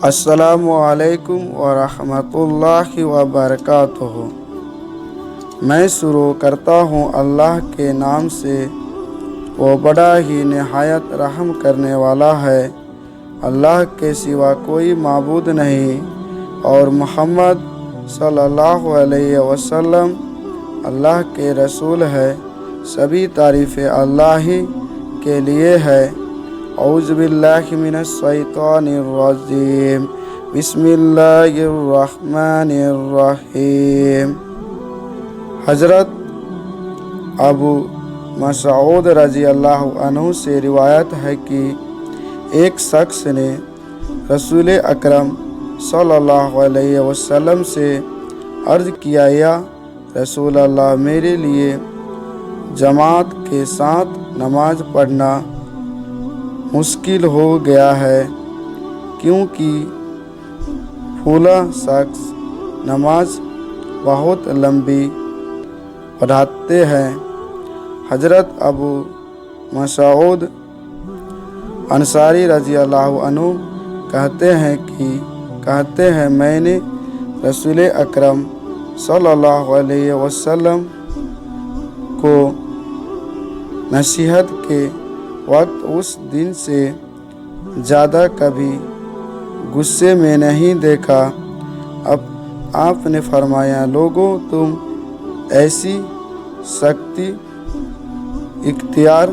السلام علیکم ورحمۃ اللہ وبرکاتہ۔ میں شروع کرتا ہوں اللہ کے نام سے، وہ بڑا ہی نہایت رحم کرنے والا ہے۔ اللہ کے سوا کوئی معبود نہیں اور محمد صلی اللہ علیہ وسلم اللہ کے رسول ہے۔ سبھی تعریفیں اللہ ہی کے لیے ہے۔ اعوذ باللہ من الشیطان الرجیم، بسم اللہ الرحمن الرحیم۔ حضرت ابو مسعود رضی اللہ عنہ سے روایت ہے کہ ایک شخص نے رسول اکرم صلی اللہ علیہ وسلم سے عرض کیا، یا رسول اللہ، میرے لیے جماعت کے ساتھ نماز پڑھنا مشکل ہو گیا ہے، کیونکہ فلاں شخص نماز بہت لمبی پڑھاتے ہیں۔ حضرت ابو مسعود انصاری رضی اللہ عنہ کہتے ہیں میں نے رسول اکرم صلی اللہ علیہ وسلم کو نصیحت کے وقت اس دن سے زیادہ کبھی غصے میں نہیں دیکھا۔ اب آپ نے فرمایا، لوگوں، تم ایسی سختی اختیار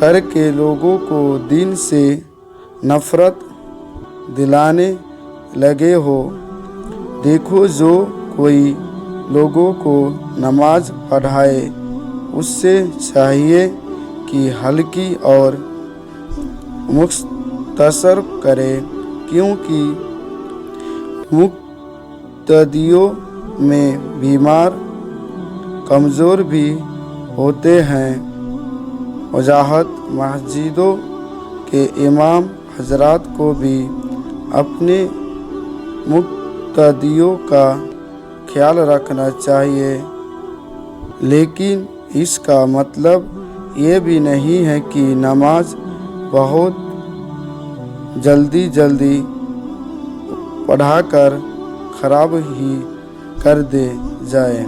کر کے لوگوں کو دین سے نفرت دلانے لگے ہو۔ دیکھو، جو کوئی لوگوں کو نماز پڑھائے اس سے چاہیے کہ ہلکی اور مختصر کرے، کیونکہ مقتدیوں میں بیمار کمزور بھی ہوتے ہیں۔ وضاحت: مسجدوں کے امام حضرات کو بھی اپنے مقتدیوں کا خیال رکھنا چاہیے، لیکن اس کا مطلب یہ بھی نہیں ہے کہ نماز بہت جلدی پڑھا کر خراب ہی کر دی جائے۔